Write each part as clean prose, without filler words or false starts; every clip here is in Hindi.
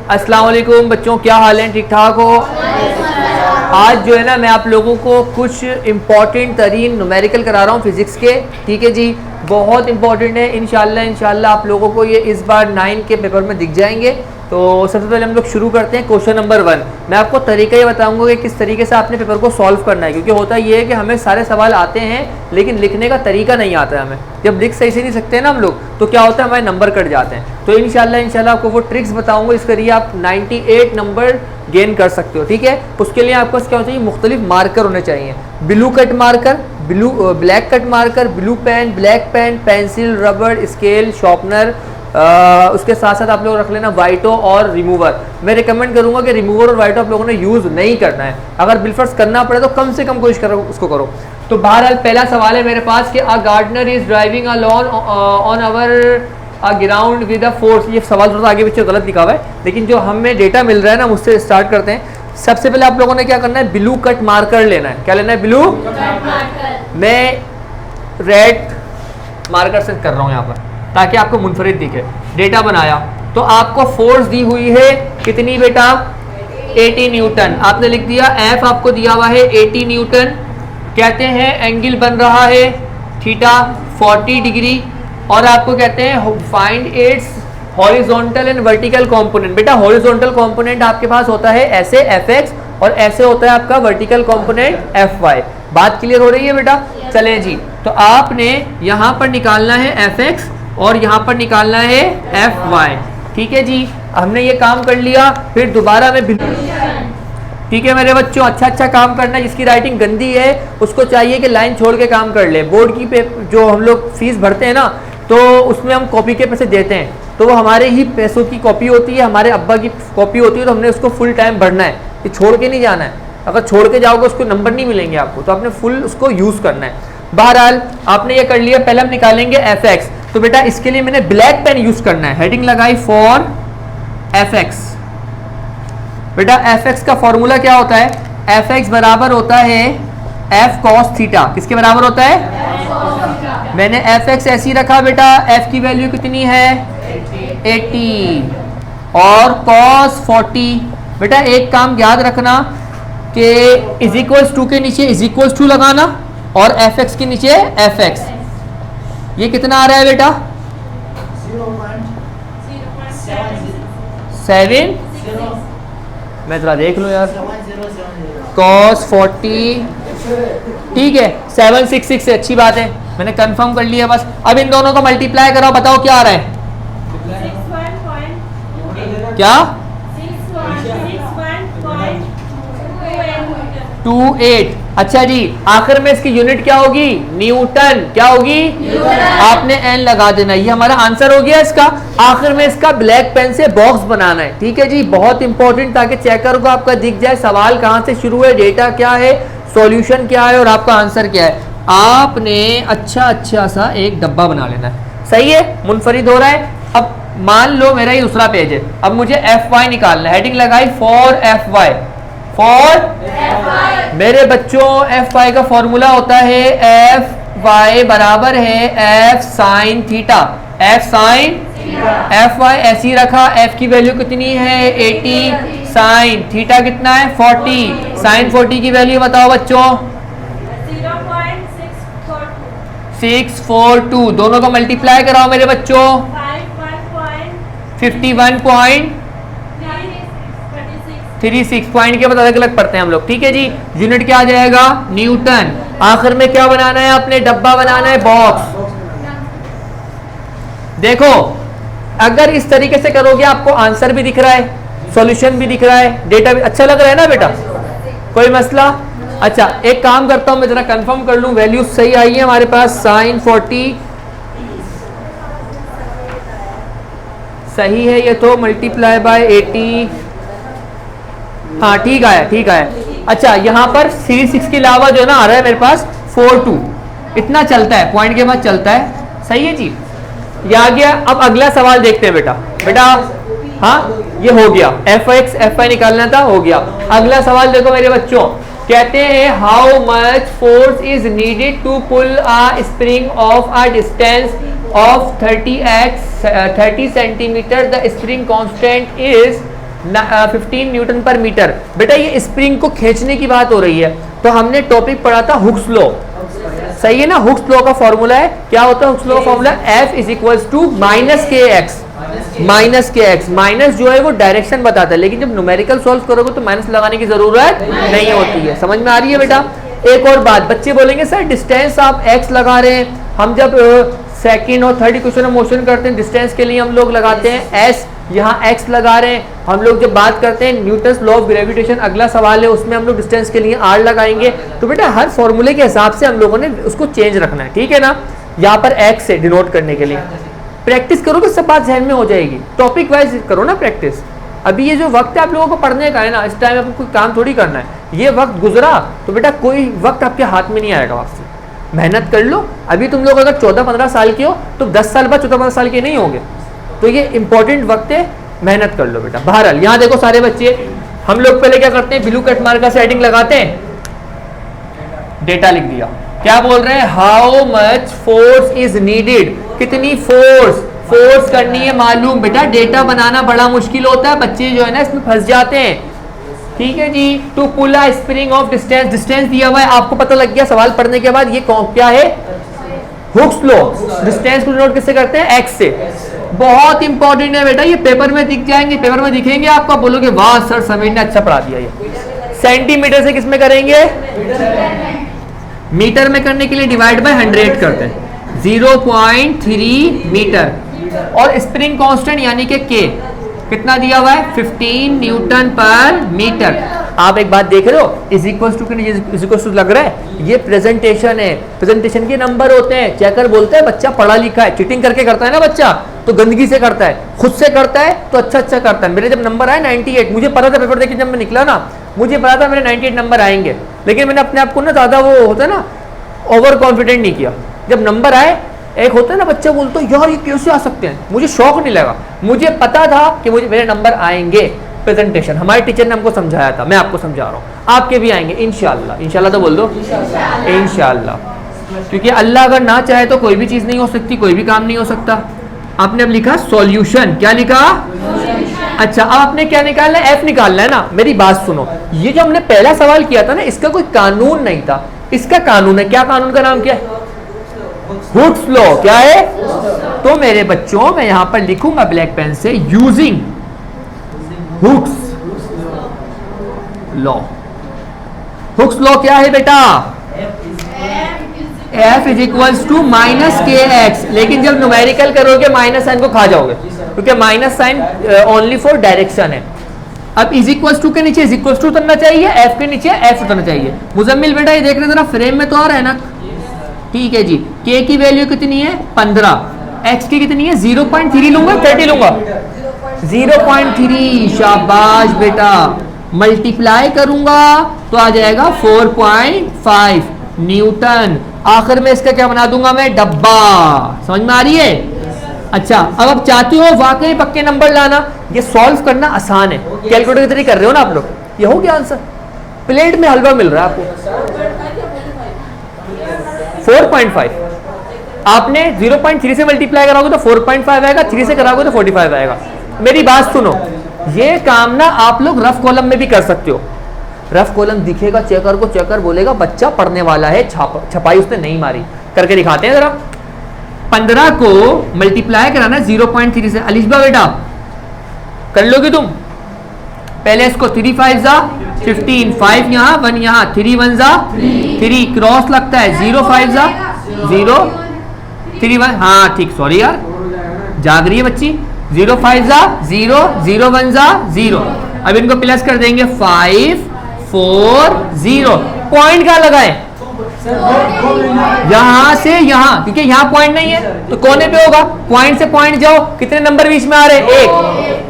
अस्सलाम वालेकुम बच्चों, क्या हाल है? ठीक ठाक हो? आज जो है ना मैं आप लोगों को कुछ इम्पॉर्टेंट तरीन न्यूमेरिकल करा रहा हूँ फिज़िक्स के। ठीक है जी, बहुत इंपॉर्टेंट है। इंशाल्लाह आप लोगों को ये इस बार 9 के पेपर में दिख जाएंगे। तो सबसे पहले हम लोग शुरू करते हैं क्वेश्चन नंबर 1। मैं आपको तरीका ये बताऊंगा कि किस तरीके से आपने पेपर को सॉल्व करना है, क्योंकि होता ये है कि हमें सारे सवाल आते हैं लेकिन लिखने का तरीका नहीं आता है हमें। जब लिख सही से नहीं सकते हैं ना हम लोग, तो क्या होता है, हमारे नंबर कट जाते हैं। तो इंशाल्लाह आपको वो ट्रिक्स बताऊंगा, इसके लिए आप 98 नंबर गेन कर सकते हो। ठीक है, उसके लिए आपको क्या होना चाहिए, मुख्तलिफ मार्कर होने चाहिए। Blue cut marker, black cut marker, blue pen, black pen, pencil, रबड़, स्केल, शॉर्पनर। उसके साथ साथ आप लोग रख लेना वाइटो और रिमूवर। मैं रिकमेंड करूंगा कि रिमूवर और वाइटो आप लोगों ने यूज़ नहीं करना है। अगर बिलफर्स करना पड़े तो कम से कम कोशिश करो उसको करो। तो बहरहाल पहला सवाल है मेरे पास कि a gardener is driving a lawn on our ground with a force. ये सवाल थोड़ा आगे पीछे गलत लिखा हुआ है, लेकिन जो हमें डेटा मिल रहा है ना उससे स्टार्ट करते हैं। सबसे पहले आप लोगों ने क्या करना है, ब्लू कट मार्कर लेना है। क्या लेना है? Blue cut marker. मैं रेड मार्कर से कर रहा हूँ यहाँ पर ताकि आपको मुनफरिद दिखे। डेटा बनाया तो आपको फोर्स दी हुई है कितनी बेटा? 80 न्यूटन। आपने लिख दिया। एफ आपको दिया हुआ है 80 न्यूटन। कहते हैं एंगल बन रहा है थीटा 40 डिग्री, और आपको कहते हैं find its horizontal and vertical component. बेटा हॉरिजॉन्टल कंपोनेंट आपके पास होता है ऐसे Fx, और ऐसे होता है आपका वर्टिकल कंपोनेंट Fy। बात क्लियर हो रही है बेटा? चलें जी, तो आपने यहाँ पर निकालना है Fx और यहाँ पर निकालना है Fy। ठीक है जी, हमने ये काम कर लिया। फिर दोबारा में ठीक है मेरे बच्चों, अच्छा काम करना है। जिसकी राइटिंग गंदी है उसको चाहिए कि लाइन छोड़ के काम कर ले। बोर्ड की जो हम लोग फीस भरते हैं ना, तो उसमें हम कॉपी के पैसे देते हैं, तो वो हमारे ही पैसों की कॉपी होती है, हमारे अब्बा की कॉपी होती है, तो हमने उसको फुल टाइम भरना है। ये छोड़ के नहीं जाना है। अगर छोड़ के जाओगे उसको नंबर नहीं मिलेंगे आपको, तो आपने फुल उसको यूज़ करना है। बहरहाल आपने ये कर लिया। पहले हम निकालेंगे Fx। तो बेटा इसके लिए मैंने ब्लैक पेन यूज़ करना है। हेडिंग लगाई फॉर Fx। बेटा Fx का फॉर्मूला क्या होता है? Fx बराबर होता है F cos थीटा। किसके बराबर होता है? मैंने Fx ऐसी रखा बेटा। F की वैल्यू कितनी है? 80 और cos 40। बेटा एक काम याद रखना कि इज इक्वल्स टू के नीचे इज इक्वल्स टू लगाना और Fx के नीचे Fx। ये कितना आ रहा है बेटा? 7। मैं जरा देख लो यार। cos 40 ठीक है, 766 से अच्छी बात है, मैंने कंफर्म कर लिया बस। अब इन दोनों को मल्टीप्लाई करो, बताओ क्या आ रहा है? क्या? 28। अच्छा जी, आखिर में इसकी यूनिट क्या होगी? न्यूटन। क्या होगी? आपने एन लगा देना। ये हमारा आंसर हो गया इसका। आखिर में इसका ब्लैक पेन से बॉक्स बनाना है। ठीक है जी, बहुत इंपॉर्टेंट, ताकि चेकर को आपका दिख जाए सवाल कहाँ से शुरू है, डेटा क्या है, सॉल्यूशन क्या है और आपका आंसर क्या है। आपने अच्छा सा एक डब्बा बना लेना है। सही है, मुनफरिद हो रहा है। अब मान लो मेरा ये दूसरा पेज है, अब मुझे Fy निकालना है। हेडिंग लगाई फॉर Fy। मेरे बच्चों Fy का फॉर्मूला होता है Fy बराबर है F sine theta. F sine Fy ऐसी रखा। F की वैल्यू कितनी है? 80। साइन थीटा कितना है? 40। साइन 40 की वैल्यू बताओ बच्चों। 642। दोनों को मल्टीप्लाई कराओ मेरे बच्चों। 51.36 पॉइंट के बाद अलग अलग पढ़ते हैं हम लोग। ठीक है जी, यूनिट क्या आ जाएगा? न्यूटन। आखिर में क्या बनाना है? आपने डब्बा बनाना है, बॉक्स। देखो अगर इस तरीके से करोगे आपको आंसर भी दिख रहा है, सॉल्यूशन भी दिख रहा है, डेटा भी अच्छा लग रहा है ना बेटा? कोई मसला? अच्छा एक काम करता हूं, मैं जरा कंफर्म कर लूं वैल्यू सही आई है हमारे पास। साइन 40 सही है ये तो, मल्टीप्लाई बाय 80। हाँ ठीक आया। अच्छा यहाँ पर सीरीज 6 के अलावा जो है ना आ रहा है मेरे पास 42। इतना चलता है, पॉइंट के बाद चलता है। सही है जी, ये आ गया। अब अगला सवाल देखते हैं बेटा। हाँ ये हो गया, Fx Fy निकालना था, हो गया। अगला सवाल देखो मेरे बच्चों, कहते हैं how much force is needed to pull a spring of a distance of 30 centimetre. The spring constant is 15 newton per metre. बेटा ये स्प्रिंग को खींचने की बात हो रही है, तो हमने टॉपिक पढ़ा था हुक्स लॉ, सही है ना। हुक्स लॉ का फॉर्मूला है, क्या होता है हुक्स लॉ का formula? F is equals to minus K X. Minus जो है वो डायरेक्शन बताता है, लेकिन जब न्यूमेरिकल सॉल्व करोगे तो माइनस लगाने की जरूरत नहीं होती है। समझ में आ रही है बेटा? एक और बात, बच्चे बोलेंगे सर डिस्टेंस आप x लगा रहे हैं, हम जब सेकंड और थर्ड इक्वेशन में मोशन करते हैं डिस्टेंस के लिए हम लोग लगाते हैं s, यहाँ x लगा रहे हैं। हम लोग जब बात करते हैं न्यूटन्स लॉ ऑफ ग्रेविटेशन, अगला सवाल है उसमें हम लोग डिस्टेंस के लिए r लगाएंगे। तो बेटा हर फॉर्मूले के हिसाब से हम लोगों ने उसको चेंज रखना है, ठीक है ना। यहाँ पर x से डिनोट करने के लिए प्रैक्टिस करोगे सब बात जहन में हो जाएगी। टॉपिक वाइज करो ना प्रैक्टिस। अभी ये जो वक्त है आप लोगों को पढ़ने का है ना, इस टाइम आपको कोई काम थोड़ी करना है। ये वक्त गुजरा तो बेटा कोई वक्त आपके हाथ में नहीं आएगा वापस। मेहनत कर लो। अभी तुम लोग अगर 14-15 साल के हो तो 10 साल बाद 14-15 साल के नहीं होंगे, तो ये इंपॉर्टेंट वक्त है, मेहनत कर लो बेटा। बहरहाल यहाँ देखो सारे बच्चे, हम लोग पहले क्या करते हैं, ब्लू कट मार्क का सेटिंग लगाते हैं, डेटा लिख दिया। क्या बोल रहे हैं? How much force is needed, कितनी फोर्स करनी है मालूम। बेटा डेटा बनाना बड़ा मुश्किल होता है, बच्चे जो है ना इसमें फंस जाते हैं, ठीक है जी। To pull a spring of distance दिया हुआ है, आपको पता लग गया सवाल पढ़ने के बाद ये क्या है, हुक्स लॉ। डिस्टेंस को डिनोट किससे करते हैं? x से। बहुत इंपॉर्टेंट है बेटा, ये पेपर में दिख जाएंगे, पेपर में दिखेंगे आपको, आप बोलोगे वाह सर समीर ने अच्छा पढ़ा दिया। ये सेंटीमीटर से किस में करेंगे? मीटर में करने के लिए डिवाइड बाय 100 करते हैं, 0.3 मीटर। और स्प्रिंग कांस्टेंट यानी कि k कितना दिया हुआ है? 15 न्यूटन पर मीटर। आप एक बात देख रहे हो, is equal to is equal to लग रहा है, ये प्रेजेंटेशन है, प्रेजेंटेशन के नंबर होते हैं। चेकर बोलते हैं बच्चा पढ़ा लिखा है, चीटिंग करके करता है ना बच्चा तो गंदगी से करता है, खुद से करता है तो अच्छा करता है। मेरे जब नंबर आए 98, मुझे पता था पेपर देके जब मैं निकला ना, मुझे पता था मेरे 98 नंबर आएंगे, लेकिन मैंने अपने आप को ना ज़्यादा वो होता है ना ओवर कॉन्फिडेंट नहीं किया। जब नंबर आए, एक होता है ना बच्चा बोलता है यार ये कैसे आ सकते हैं, मुझे शौक नहीं लगा, मुझे पता था कि मुझे मेरे नंबर आएंगे। प्रेजेंटेशन हमारे टीचर ने हमको समझाया था, मैं आपको समझा रहा हूँ, आपके भी आएंगे इंशाल्लाह। इंशाल्लाह तो बोल दो इंशाल्लाह, क्योंकि अल्लाह अगर ना चाहे तो कोई भी चीज़ नहीं हो सकती, कोई भी काम नहीं हो सकता। आपने अब लिखा सॉल्यूशन, क्या लिखा? अच्छा अब आपने क्या निकालना है? एफ निकालना है ना। मेरी बात सुनो, ये जो हमने पहला सवाल किया था ना, इसका कोई कानून नहीं था, इसका कानून है। क्या कानून का नाम क्या है? Hooke's law. क्या है? तो मेरे बच्चों मैं यहां पर लिखूंगा ब्लैक पेन से, using Hooke's law. Hooke's law क्या है बेटा? F is equals to minus K X. लेकिन जब न्यूमेरिकल करोगे माइनस साइन को खा जाओगे, क्योंकि minus sign only for direction है। अब इज इक्वल्स टू के नीचे इज इक्वल्स टू उतरना चाहिए, एफ के नीचे एफ उतरना चाहिए। मुजम्मिल बेटा ये देख रहे जरा, फ्रेम में तो आ रहा है ना? ठीक है जी। के की वैल्यू कितनी है? 15। एक्स की कितनी है? 0.3 लूंगा 30 लूंगा? 0.3। शाबाश बेटा। मल्टीप्लाई करूंगा तो आ जाएगा 4.5 न्यूटन। आखिर में इसका क्या बना दूंगा मैं? डब्बा। समझ में आ रही है? अच्छा अब आप चाहते हो वाकई पक्के नंबर लाना, ये सॉल्व करना आसान है, कैलकुलेटर की तरह कर रहे हो ना आप लोग। ये हो गया आंसर, प्लेट में हलवा मिल रहा है आपको। 4.5 आपने 0.3 से मल्टीप्लाई कराओगे तो 4.5 आएगा, 3 से कराओगे तो 45 आएगा। मेरी बात सुनो, ये काम ना आप लोग रफ कॉलम में भी कर सकते हो। रफ कॉलम दिखेगा चेकर को, चेकर बोलेगा बच्चा पढ़ने वाला है, छपाई उसने नहीं मारी। करके दिखाते हैं जरा। 15 को मल्टीप्लाई कराना 0.3 से। अलिशबा बेटा कर लोगे तुम? पहले इसको 3 5 जा 15, 5 यहाँ 1 यहाँ, 3 1 जा 3, क्रॉस लगता है 0 5 जा 0 3 1। हाँ ठीक, सॉरी यार जाग रही है बच्ची। 0 5 जा 0 0 1 जा 0। अब इनको प्लस कर देंगे 5 4 0। पॉइंट कहाँ लगाए? यहां से यहां, क्योंकि यहां पॉइंट नहीं है तो कोने पे होगा। पॉइंट से पॉइंट जाओ, कितने नंबर बीच में आ रहे हैं?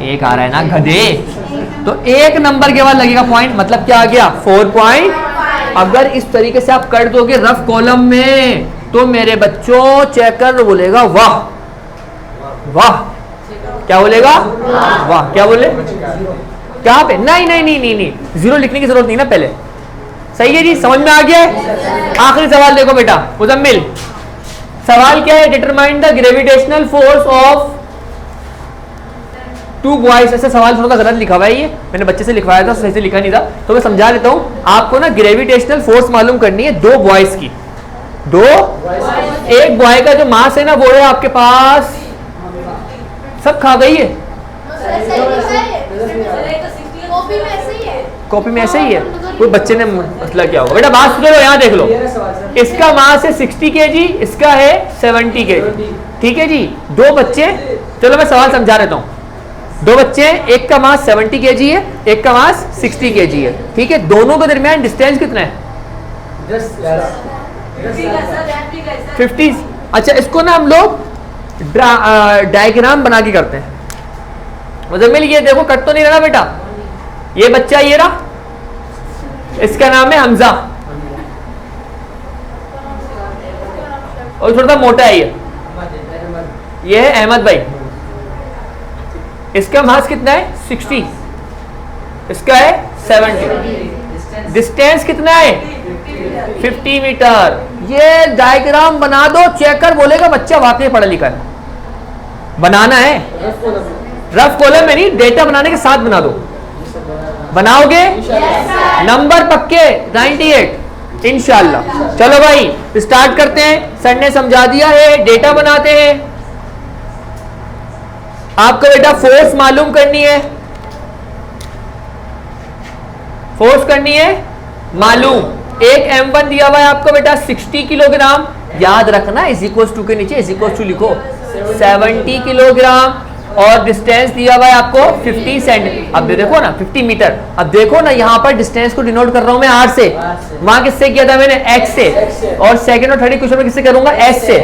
एक आ रहा है ना गधे। तो एक नंबर के बाद लगेगा पॉइंट, मतलब क्या आ गया? 4 पॉइंट। अगर इस तरीके से आप कर दोगे रफ कॉलम में तो मेरे बच्चों चेकर बोलेगा वाह वाह। क्या बोलेगा? वाह। क्या बोले? क्या पे? नहीं नहीं नहीं नहीं नहीं, जीरो लिखने की जरूरत नहीं ना पहले। सही है जी, समझ में आ गया है? आखिरी सवाल देखो बेटा मुजम्मिल, सवाल क्या है? Determine the gravitational force of 2 boys, ऐसे सवाल थोड़ा गलत लिखा हुआ है, ये मैंने बच्चे से लिखवाया था, सही से लिखा नहीं था, तो मैं समझा देता हूँ आपको ना। ग्रेविटेशनल फोर्स मालूम करनी है 2 बॉयज की, एक बॉय का जो मास है ना वो है आपके पास, सब खा गई है, कॉपी में ऐसे ही है, कोई बच्चे ने मसला क्या होगा। बेटा बात सुनो, यहाँ देख लो, इसका मास है 60 kg, इसका है 70 kg, ठीक है जी। 2 बच्चे, चलो मैं सवाल समझा देता हूँ। 2 बच्चे, एक का मास 70 kg है, एक का मास 60 kg है, ठीक है। दोनों के दरमियान डिस्टेंस कितना है? 50। अच्छा, इसको ना हम लोग डायग्राम बना के करते हैं। मुजम्मिल ये देखो, कट तो नहीं रहा बेटा, ये बच्चा ये रहा, इसका नाम है हमजा, और थोड़ा सा मोटा है ये है अहमद भाई, इसका मास कितना है? 60, इसका है 70। डिस्टेंस कितना है? 50 मीटर। ये डायग्राम बना दो, चेकर बोलेगा बच्चा वाकई पढ़ा लिखा है। बनाना है, रफ कॉलम में नहीं, डेटा बनाने के साथ बना दो। बनाओगे? नंबर पक्के 98 इंशाल्लाह। चलो भाई स्टार्ट करते हैं, सर ने समझा दिया है, डेटा बनाते हैं। आपको बेटा फोर्स मालूम करनी है, फोर्स करनी है मालूम। एक m1 दिया हुआ है आपको बेटा 60 किलोग्राम, याद रखना इज इक्वल टू के नीचे इज इक्वल टू लिखो 70 किलोग्राम, और डिस्टेंस दिया हुआ है आपको 50 सेंट। अब देखो ना 50 मीटर, अब देखो ना यहाँ पर डिस्टेंस को डिनोट कर रहा हूं मैं r से, वहां किससे किया था मैंने? x से, और सेकंड और थर्ड इक्वेशन में किससे करूंगा? s से।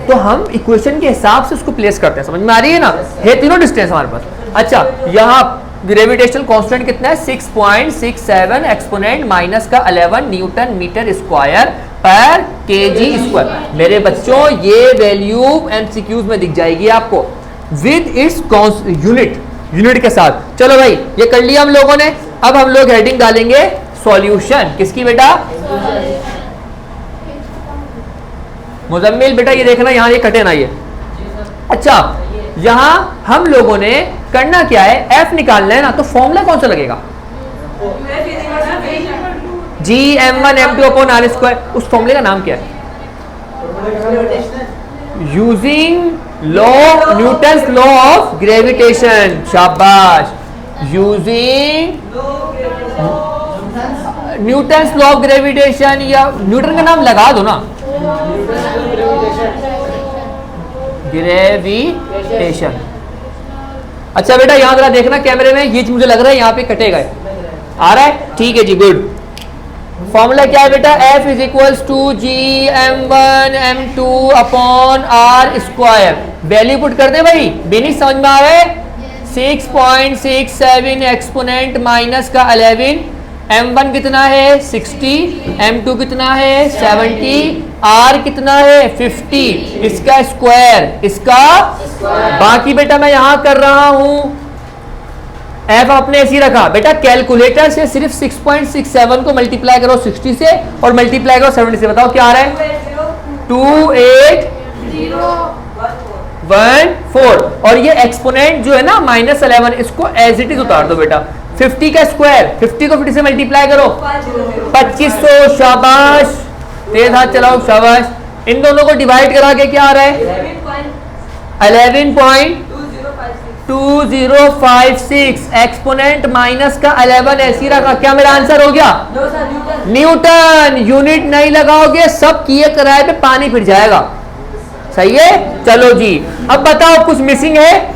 तो हम इक्वेशन के हिसाब से उसको प्लेस करते हैं, समझ में आ रही है ना? है तीनों डिस्टेंस हमारे पास। अच्छा, यहाँ ग्रेविटेशनल कांस्टेंट कितना है? 6.67 एक्सपोनेंट माइनस का 11 न्यूटन मीटर स्क्वायर पर केजी स्क्वायर। मेरे बच्चों ये वैल्यू एमसीक्यूज में दिख जाएगी आपको विद इट्स यूनिट के साथ। चलो भाई ये कर लिया हम लोगों ने। अब हम लोग हेडिंग डालेंगे सॉल्यूशन, किसकी बेटा? मुजम्मिल बेटा ये देखना, यहाँ ये कटे ना ये। अच्छा, यहाँ हम लोगों ने करना क्या है? एफ निकालना है ना, तो फॉर्मूला कौन सा लगेगा? Gm1 m2 upon R square. उस फॉर्मूले का नाम क्या है? Using law, Newton's law of gravitation. शाबाश, using Newton's law of gravitation, या न्यूटन का नाम लगा दो ना, ग्रेविटेशन। अच्छा बेटा यहाँ जरा देखना कैमरे में, ये मुझे लग रहा है यहाँ पे कटेगा, आ रहा है? ठीक है जी, गुड। फॉर्मूला क्या है बेटा? F is equals to Gm1 m2 upon R square. Value put कर दे भाई, बेनी समझ में आ रहा है? 6.67 एक्सपोनेंट माइनस का 11, m1 कितना है? 60, m2 कितना है? 70, r कितना है? 50, इसका स्क्वायर, इसका बाकी बेटा मैं यहां कर रहा हूं। f आपने ऐसी रखा बेटा, कैलकुलेटर से सिर्फ 6.67 को मल्टीप्लाई करो 60 से और मल्टीप्लाई करो 70 से, बताओ क्या आ रहा है? 2814। और ये एक्सपोनेंट जो है ना -11, इसको एज इट इज उतार दो बेटा। 50 का स्क्वायर, 50 को 50 से मल्टीप्लाई करो 2500। शाबाश, तेज हाथ चलाओ, शाबाश। इन दोनों को डिवाइड करा के क्या आ रहा है? 11.2056 एक्सपोनेंट माइनस का 11 ऐसी रखा। क्या मेरा आंसर हो गया? न्यूटन। यूनिट नहीं लगाओगे सब किए कराए पे पानी फिर जाएगा। सही है? चलो जी, अब बताओ कुछ मिसिंग है?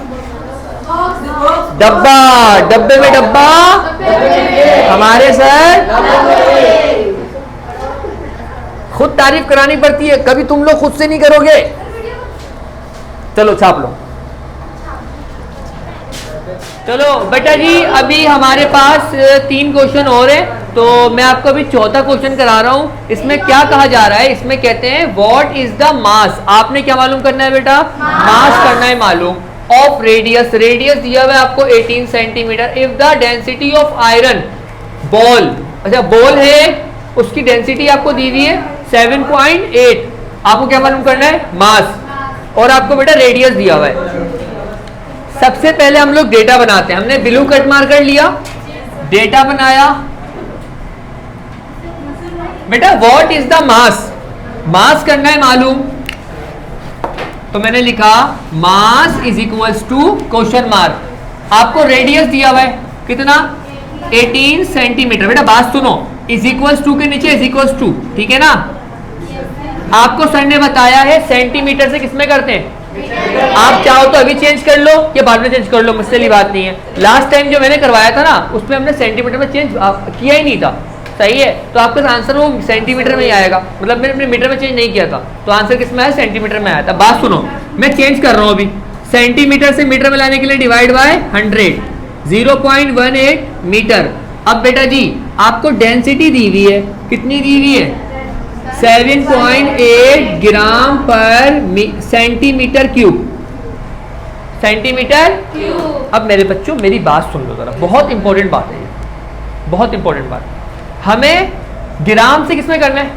डब्बा, डब्बे में डब्बा हमारे सर खुद तारीफ करानी पड़ती है, कभी तुम लोग खुद से नहीं करोगे। चलो छाप लो। चलो बेटा जी, अभी हमारे पास 3 क्वेश्चन और हैं, तो मैं आपको अभी चौथा क्वेश्चन करा रहा हूँ। इसमें क्या कहा जा रहा है? इसमें कहते हैं व्हाट इज द मास। आपने क्या मालूम करना है बेटा? मास करना है मालूम। ऑफ रेडियस, रेडियस दिया हुआ है आपको 18 centimetre. If the density of iron ball, अच्छा बॉल है, उसकी डेंसिटी आपको दी हुई है 7.8। आपको क्या मालूम करना है? मास। और आपको बेटा रेडियस दिया हुआ है सबसे पहले हम लोग डेटा बनाते हैं। हमने ब्लू कट मार्कर लिया, डेटा बनाया। बेटा what is the mass, mass करना है मालूम, तो मैंने लिखा mass is equals to question mark. आपको रेडियस दिया हुआ है कितना, 18 सेंटीमीटर। बेटा बात सुनो, इज इक्वल्स टू के नीचे इज इक्वल्स टू, ठीक है ना। आपको सर ने बताया है सेंटीमीटर से किसमें करते हैं, आप चाहो तो अभी चेंज कर लो या बाद में चेंज कर लो, मुझसे वाली बात नहीं है। लास्ट टाइम जो मैंने करवाया था ना उसमें हमने सेंटीमीटर में चेंज किया ही नहीं था, सही है। तो आपका आंसर वो सेंटीमीटर में ही आएगा, मतलब मैंने मीटर में चेंज नहीं किया था, तो आंसर किस में आया, सेंटीमीटर में आया था। बात सुनो, मैं चेंज कर रहा हूँ अभी, सेंटीमीटर से मीटर में लाने के लिए डिवाइड बाय 100, 0.18 मीटर। अब बेटा जी आपको डेंसिटी दी हुई है, कितनी दी हुई है, 7.8 ग्राम पर सेंटीमीटर क्यूब, सेंटीमीटर क्यूब। अब मेरे बच्चों मेरी बात सुन लो जरा, बहुत इंपॉर्टेंट बात है ये, बहुत इंपॉर्टेंट बात। हमें ग्राम से किसमें करना है,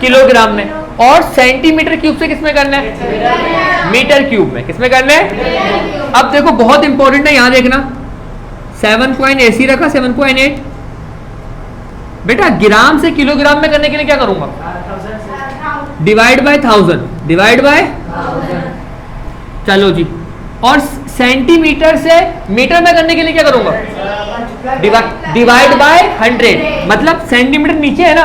किलोग्राम में, और सेंटीमीटर क्यूब से किसमें करना है, मीटर क्यूब में। किसमें करना है, अब देखो बहुत इंपॉर्टेंट है, यहां देखना 7.80 रखा, 7.8। बेटा ग्राम से किलोग्राम में करने के लिए क्या करूंगा, डिवाइड बाय 1000, डिवाइड बाय, चलो जी। और सेंटीमीटर से मीटर में करने के लिए क्या करूंगा, डिवाइड बाय 100। मतलब सेंटीमीटर नीचे है ना,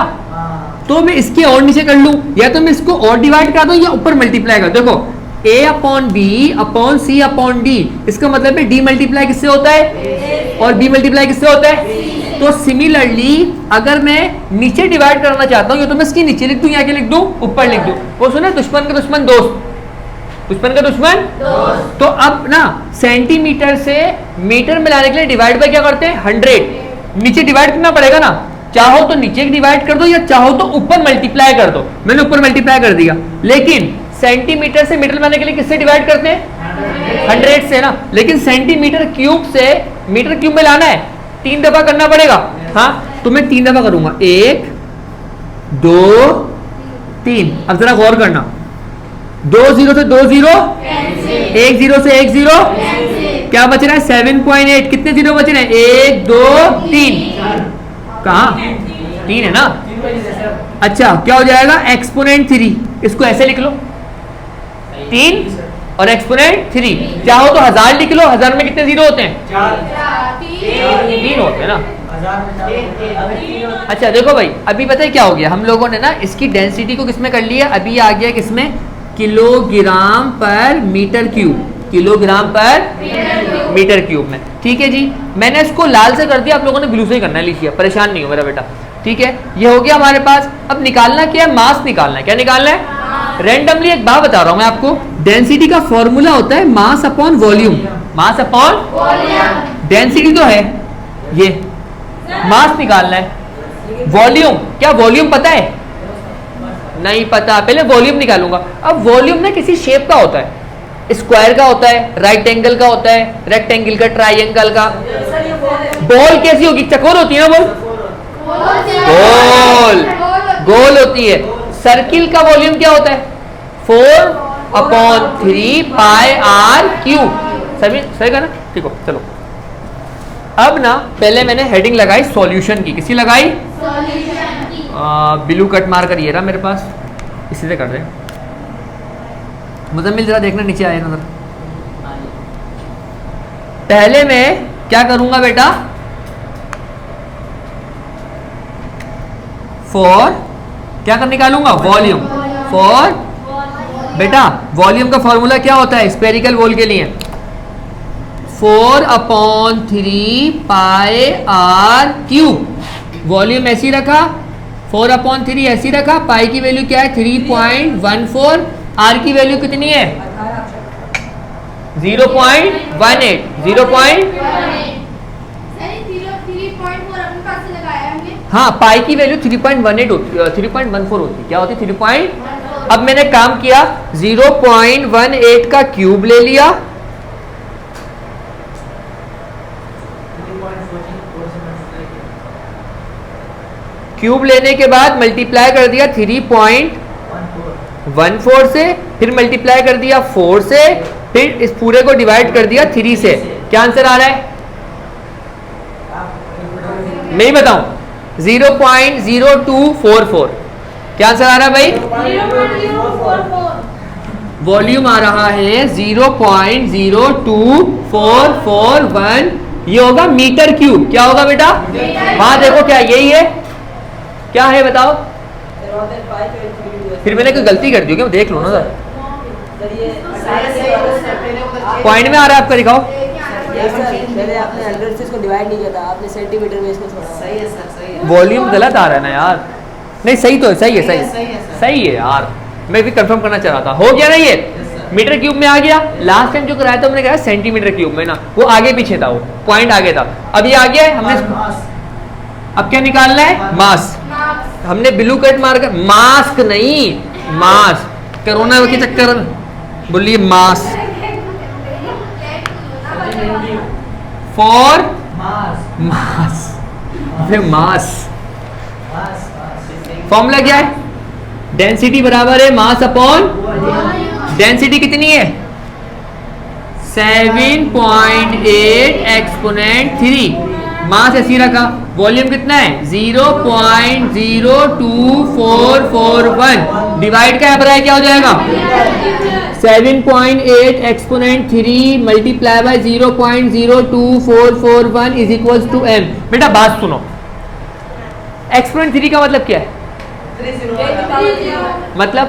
तो मैं इसके और नीचे कर लूं, या तो मैं इसको और डिवाइड कर दूं या ऊपर मल्टीप्लाई कर। देखो a upon B upon C upon D, इसका मतलब है डी मल्टीप्लाई किससे होता है और b मल्टीप्लाई किससे होता है। तो सिमिलरली अगर मैं नीचे डिवाइड करना चाहता हूं, या तो मैं इसके नीचे लिख दूं या क्या लिख दूं, ऊपर लिख दूं। वो सुने, दुश्मन का दुश्मन दोस्त, दुश्मन का दुश्मन दोस्त। तो अब ना सेंटीमीटर से मीटर में लाने के लिए डिवाइड बाय क्या करते हैं, 100। नीचे डिवाइड करना पड़ेगा ना, चाहो तो नीचे डिवाइड कर दो या चाहो तो ऊपर मल्टीप्लाई कर दो। मैंने ऊपर मल्टीप्लाई कर दिया, लेकिन सेंटीमीटर से मीटर में लाने के लिए किससे डिवाइड करते हैं, 100 से ना। लेकिन सेंटीमीटर क्यूब से मीटर क्यूब में लाना है, 3 दफा करना पड़ेगा। हाँ तो मैं 3 दफा करूंगा, 1 2 3। अब जरा गौर करना, 2 0 से 2 0, 1 0 से 1 0, क्या बच रहा है 7.8। कितने जीरो बच रहे हैं, 1 2 3, कहा 3 है ना। अच्छा क्या हो जाएगा, एक्सपोनेंट 3, इसको ऐसे लिख लो 3 और एक्सपोनेंट 3। चाहो तो 1000 लिख लो, 1000 में कितने जीरो होते हैं, 3 होते हैं ना। अच्छा देखो भाई, अभी पता है क्या हो गया, हम लोगों ने ना इसकी डेंसिटी को किसमें कर लिया, अभी आ गया किसमें, किलोग्राम पर मीटर क्यूब, किलोग्राम पर मीटर क्यूब में। ठीक है जी, मैंने इसको लाल से कर दिया, आप लोगों ने ब्लू से ही करना है, लिखिए परेशान नहीं हो मेरा बेटा। ठीक है, ये हो गया हमारे पास। अब निकालना क्या है, मास निकालना है। क्या निकालना है, रैंडमली एक बात बता रहा हूं मैं आपको, डेंसिटी का फॉर्मूला होता है mass upon volume, mass upon volume. Density तो है ये, मास निकालना है। वॉल्यूम, क्या वॉल्यूम पता है, नहीं पता, पहले वॉल्यूम निकालूंगा। अब वॉल्यूम ना किसी शेप का होता है, स्क्वायर का होता है, राइट एंगल का होता है, रेक्टेंगल का, ट्राइंगल का। बॉल कैसी होगी, चकोर होती है ना बॉल, गोल गोल होती है। सर्किल का वॉल्यूम क्या होता है, 4/3 पाई आर क्यूब। सभी सही का ना, ठीक हो। चलो अब ना पहले मैंने हेडिंग लगाई सॉल्यूशन की, किसी लगाई, ब्लू कट मार कर ये रहा मेरे पास, इसी से कर रहे हैं। मुजम्मिल जरा देखना नीचे आए नजर। पहले मैं क्या करूंगा बेटा, फॉर क्या कर निकालूंगा, वॉल्यूम। फॉर बेटा वॉल्यूम का फॉर्मूला क्या होता है स्फेरिकल बॉल के लिए, 4/3 पाई आर क्यूब। वॉल्यूम ऐसी रखा, 4/3 ऐसी रखा, पाई की वैल्यू क्या है 3.14, आर की वैल्यू कितनी है 0.18, 0.18। हाँ पाई की वैल्यू 3.18 होती, 3.14 होती, क्या होती 3. अब मैंने काम किया 0.18 का क्यूब ले लिया, क्यूब लेने के बाद मल्टीप्लाई कर दिया 3.14 से, फिर मल्टीप्लाई कर दिया 4 से, फिर इस पूरे को डिवाइड कर दिया 3 से, क्या आंसर आ रहा है? मैं ही बताऊं, 0.0244। क्या आंसर आ रहा है भाई? 0.044। वॉल्यूम आ रहा है 0.02441। ये होगा मीटर क्यूब। क्या होगा बेटा? वहां देखो, क्या यही है? क्या है बताओ? फिर मैंने कोई गलती कर दी क्या? देख लो ना सर, पॉइंट में आ रहा है आपका, दिखाओ। पहले आपने 100 से इसको डिवाइड नहीं किया था, आपने सेंटीमीटर में इसको छोड़ा। सही है सर, सही है। वॉल्यूम गलत आ रहा है ना यार। नहीं सही तो है, सही है, सही सही है, सही है सर। सही है यार, मैं भी कंफर्म करना चाह रहा था। हो गया ना ये? मीटर क्यूब में आ गया। लास्ट टाइम जो कराया था हमने कहा सेंटीमीटर क्यूब में ना, वो आगे पीछे था, वो पॉइंट आगे था। अब ये आ गया है, हमने अब क्या निकालना है? मास। हमने ब्लू कट मार कर, मास्क नहीं, मास। कोरोना के चक्कर में बोलिए मास। For mass, mass. फॉर्मूला क्या है? डेंसिटी बराबर है मास अपॉन, डेंसिटी कितनी है? 7.8 एक्सपोनेंट 3। मास ऐसी रखा। वॉल्यूम कितना है? 0.02441 डिवाइड का बराबर है, क्या हो जाएगा? 7.8 exponent 3 multiply by 0.02441 is equals to m। बेटा बात सुनो, एक्सपोनेंट 3 का मतलब क्या है? मतलब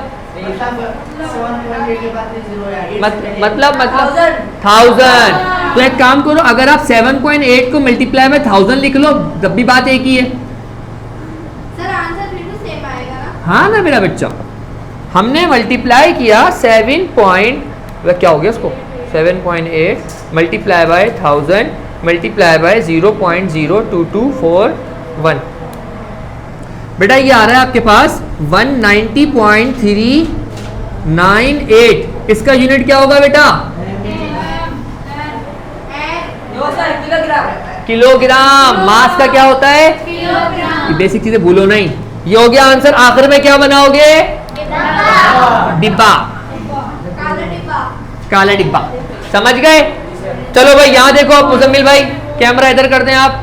1000। तो एक काम करो, अगर आप 7.8 को मल्टीप्लाई में 1000 लिख लो, तब भी बात एक ही है। सर आंसर बिल्कुल सेम आएगा ना? हाँ ना मेरा बच्चा, हमने मल्टीप्लाई किया 7 पॉइंट, क्या हो गया उसको? 7.8 मल्टीप्लाई बाय 1000 मल्टीप्लाई बाय 0.02241। बेटा ये आ रहा है आपके पास 190.398। इसका यूनिट क्या होगा बेटा? किलोग्राम। मास का क्या होता है? किलोग्राम। बेसिक चीजें भूलो नहीं। ये हो गया आंसर। आखिर में क्या बनाओगे? डिब्बा, काला डिब्बा। काला डिब्बा। समझ गए? चलो भाई यहाँ देखो आप, मुजम्मिल भाई कैमरा इधर कर दें आप।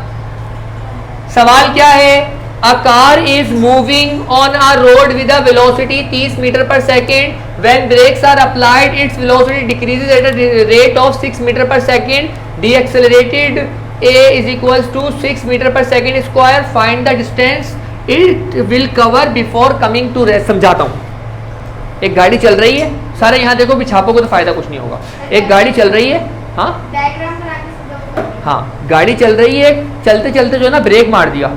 सवाल क्या है? A car is moving on a road with a velocity 30 meter per second. When brakes are applied, its velocity decreases at a rate of 6 meter per second. Deaccelerated A is equals to 6 meter per second square. Find the distance it will cover before coming to rest. समझाता हूँ। एक गाड़ी चल रही है, सारे यहाँ देखो भी, छापों को तो फायदा कुछ नहीं होगा। एक गाड़ी चल रही है, हाँ डायग्राम बना के समझाओ। हाँ, गाड़ी चल रही है, चलते चलते जो है ना ब्रेक मार दिया।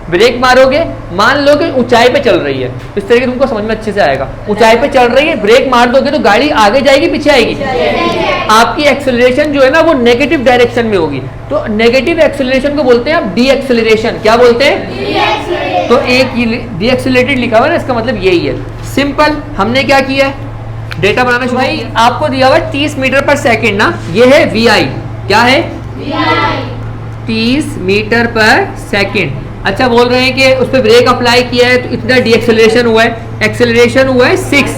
ब्रेक मारोगे, मान लो कि ऊंचाई पे चल रही है, इस तरीके तुमको समझ में अच्छे से आएगा। ऊंचाई पे चल रही है, ब्रेक मार दोगे तो गाड़ी आगे जाएगी पीछे आएगी? आपकी एक्सेलरेशन जो है ना वो नेगेटिव डायरेक्शन में होगी। तो नेगेटिव एक्सेलरेशन को बोलते हैं आप डी एक्सेलरेशन। क्या बोलते हैं? तो एक डी एक्सेलरेटेड लिखा हुआ है ना, इसका मतलब यही है। सिंपल। हमने क्या किया है? डेटा बनाना शुरू भाई, आपको दिया हुआ 30 मीटर पर सेकेंड ना, ये है वी आई। क्या है? 30 मीटर पर सेकेंड। अच्छा, बोल रहे हैं कि उस पर ब्रेक अप्लाई किया है तो इतना डी एक्सेलरेशन हुआ है। एक्सेलरेशन हुआ है 6,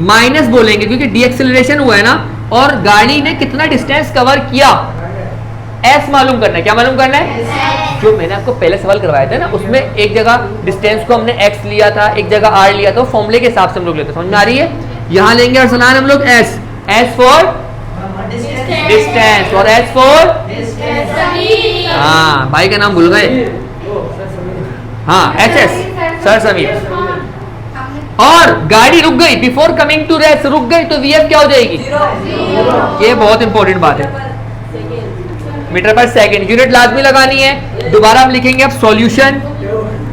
माइनस बोलेंगे क्योंकि डी एक्सेलरेशन हुआ है ना, और गाड़ी ने कितना डिस्टेंस कवर किया, एस मालूम करना है। क्या मालूम करना है? जो मैंने आपको पहले सवाल करवाया था ना, उसमें एक जगह डिस्टेंस को हमने एक्स लिया था, एक जगह आर लिया था, फॉर्मूले के हिसाब से हम लोग लेते। समझ में आ रही है? यहाँ लेंगे अरसलान हम लोग एस, एस फॉर डिस्टेंस और एस फॉर, हाँ भाई का नाम भूल गए, हाँ एच एस, सर समीर। और गाड़ी रुक गई, बिफोर कमिंग टू रेस्ट रुक गई, तो वीएफ क्या हो जाएगी? ये बहुत इंपॉर्टेंट बात है। मीटर पर सेकंड यूनिट लाजमी लगानी है। दोबारा हम लिखेंगे अब सॉल्यूशन।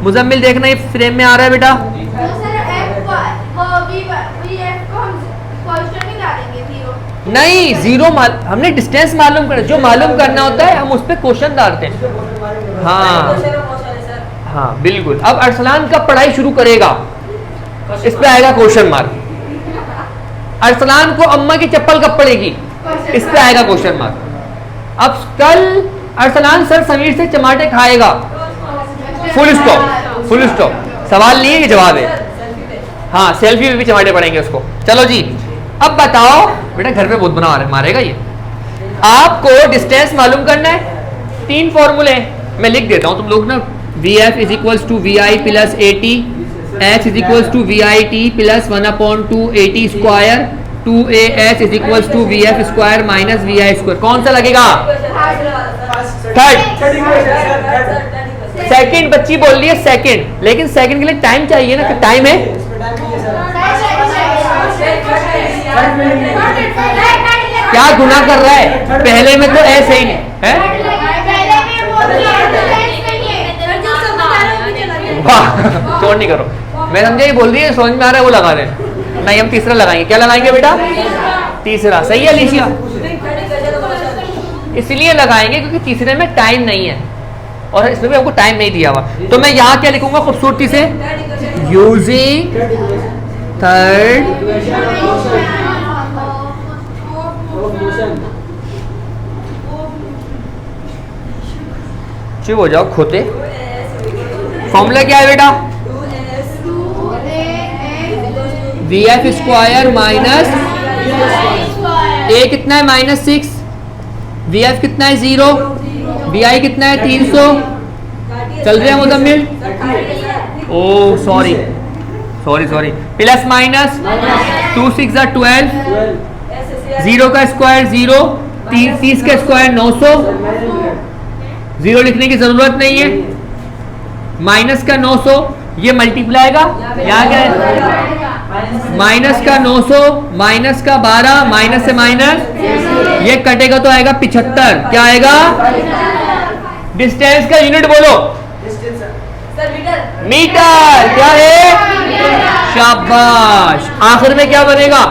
मुजम्मिल देखना ये फ्रेम में आ रहा है बेटा। नहीं, जीरो हमने डिस्टेंस मालूम करना, जो मालूम करना होता है हम उस पर क्वेश्चन डालते हैं। हाँ हाँ बिल्कुल। अब अरसलान कब पढ़ाई शुरू करेगा, इस पे आएगा क्वेश्चन मार्क। अरसलान को अम्मा की चप्पल कब पड़ेगी, इस पे आएगा क्वेश्चन मार्क। अब कल अरसलान सर समीर से टमाटर खाएगा, फुल स्टॉप, फुल स्टॉप। सवाल नहीं है कि जवाब है। हाँ, सेल्फी में भी टमाटर पड़ेंगे उसको। चलो जी, अब बताओ बेटा, घर पे बहुत बना मारेगा ये। आपको डिस्टेंस मालूम करना है, 3 फॉर्मूले मैं लिख देता हूं, तुम लोग ना VF is equals to VI plus AT, H is equals to VIT plus 1/2 AT square, 2AH is equals to VF square minus VI square. कौन सा लगेगा? थर्ड। सेकंड बच्ची बोल रही है सेकंड, लेकिन सेकंड के लिए टाइम चाहिए ना, टाइम है? क्या गुनाह कर रहा है? पहले में तो ऐसे ही है। वाह, चोर नहीं करो, मैं समझा ये बोल रही है, समझ में आ रहा है वो लगा दे। नहीं, हम तीसरा लगाएंगे। क्या लगाएंगे बेटा? तीसरा। सही है लिशिया? इसलिए लगाएंगे क्योंकि तीसरे में टाइम नहीं है और इसमें भी हमको टाइम नहीं दिया हुआ। तो मैं यहाँ क्या लिखूंगा खूबसूरती से? यूजिंग थर्ड चुप हो जाओ खोते। फॉर्मूला क्या है बेटा? VF स्क्वायर माइनस A कितना है? -6। VF कितना है? 0। VI कितना है? 300। चल रहे हैं Muzammil? Oh sorry sorry sorry. Plus minus 2 6 12, 0 का स्क्वायर 0, 30 का स्क्वायर 900। 0 लिखने की जरूरत नहीं है। माइनस का 900, ये मल्टीप्लाई का यहाँ क्या है? माइनस का 900 माइनस का 12, माइनस से माइनस, ये कटेगा तो आएगा 75। क्या आएगा? डिस्टेंस का यूनिट बोलो। मीटर। क्या है? शाबाश। आखिर में क्या बनेगा?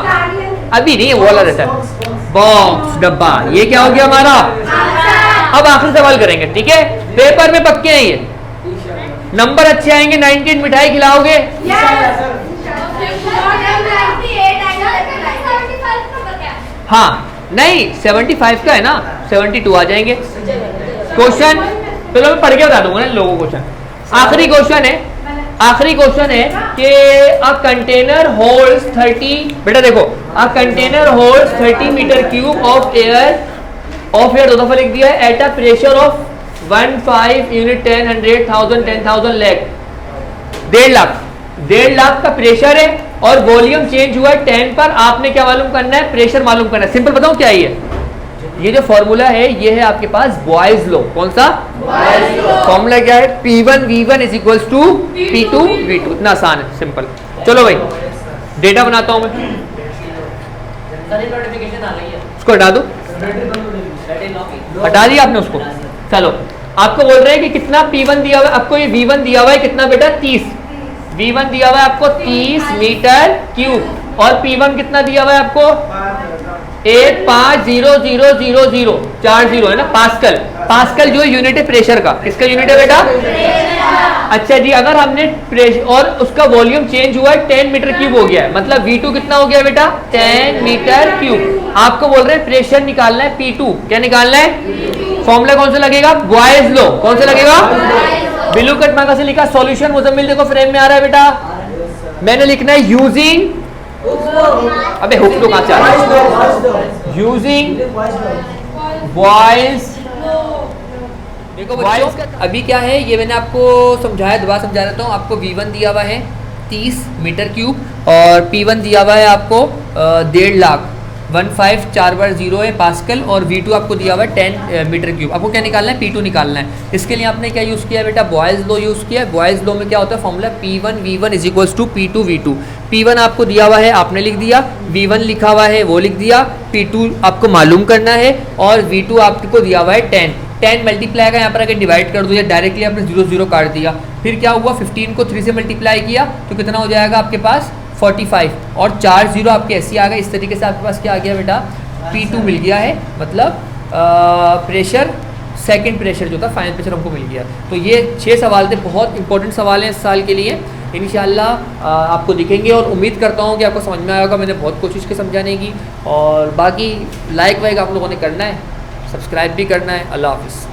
अभी नहीं, वो वाला रहता है बॉक्स, डब्बा। ये क्या हो गया हमारा? अब आखिरी सवाल करेंगे, ठीक है? पेपर में पक्के हैं ये, नंबर अच्छे आएंगे। 19 मिठाई खिलाओगे? हाँ नहीं, 75 का है ना, 72 आ जाएंगे। क्वेश्चन चलो मैं पढ़ के बता दूंगा ना लोगों को। क्वेश्चन आखिरी क्वेश्चन है, आखिरी क्वेश्चन है कि अ कंटेनर होल्ड्स 30, बेटा देखो, a container holds 30 metre cube of air, of air 2 दफा लिख दिया है, at a pressure of 15 unit 10 100,000 10,000 lakh, 1.5 lakh का प्रेशर है और वॉल्यूम चेंज हुआ है 10 पर। आपने क्या मालूम करना है? प्रेशर मालूम करना है। सिंपल बताऊं क्या है ये जो फॉर्मूला है ये है आपके पास बॉयज लॉ। कौन सा फॉर्मूला? क्या है? P1 V1 is equals to P2 V2। इतना आसान है, सिंपल। चलो भाई डेटा बनाता हूं मैं। उसको हटा दो, हटा दिया आपने उसको। चलो आपको बोल रहे हैं कि कितना P1 दिया हुआ है आपको, ये V1 दिया हुआ है कितना बेटा? 30। V1 दिया हुआ है आपको 30 मीटर क्यूब और P1 कितना दिया हुआ है आपको? 150,000 4 0 है ना, पास्कल। पास्कल जो यूनिट है प्रेशर का, किसका यूनिट है बेटा? अच्छा जी, अगर हमने प्रेशर और उसका वॉल्यूम चेंज हुआ है 10 मीटर क्यूब हो गया है, मतलब V2 कितना हो गया बेटा? 10 मीटर क्यूब। आपको बोल रहे हैं प्रेशर निकालना है P2। क्या निकालना है? फॉर्मूला कौन सा लगेगा? Boys law. कौन सा लगेगा? बिलू कट मार्का से लिखा। सॉल्यूशन मुजम्मिल देखो फ्रेम में आ रहा है बेटा। मैंने लिखना है यूजिंग, अबे हुक तो कहां से आ रहा है? Using boys. देखो बच्चों अभी क्या है ये मैंने आपको समझाया, दोबारा समझा देता हूँ। आपको V1 दिया हुआ है 30 मीटर क्यूब और P1 दिया हुआ है आपको 1.5 लाख, 15 4 बार 0 है पास्कल, और V2 आपको दिया हुआ है 10 मीटर क्यूब। आपको क्या निकालना है? P2 निकालना है। इसके लिए आपने क्या यूज़ किया है बेटा? बॉयज लॉ यूज़ किया है। बॉयज लॉ में क्या होता है? Formula P1 V1 is equals to P2 V2। P1 आपको दिया हुआ है, आपने लिख दिया। V1 लिखा हुआ है, वो लिख दिया। P2 आपको मालूम करना है और V2 आपको दिया हुआ है 10 मल्टीप्लाई का यहाँ पर अगर डिवाइड कर दो या डायरेक्टली आपने 0 0 काट दिया, फिर क्या हुआ? 15 को 3 से मल्टीप्लाई किया तो कितना हो जाएगा आपके पास? 45 और 4 0 आपके ऐसे आ गए। इस तरीके से आपके पास क्या आ गया बेटा? P2 मिल गया है, मतलब प्रेशर, सेकंड प्रेशर जो था, फाइनल प्रेशर हमको मिल गया। तो ये 6 सवाल थे, बहुत इंपॉर्टेंट सवाल हैं इस साल के लिए। इंशाल्लाह आपको दिखेंगे और उम्मीद करता हूँ कि आपको समझ में आया होगा। मैंने बहुत कोशिश की समझाने की, और बाकी लाइक वाइक आप लोगों ने करना है, सब्सक्राइब भी करना है। अल्लाह हाफ़िज़।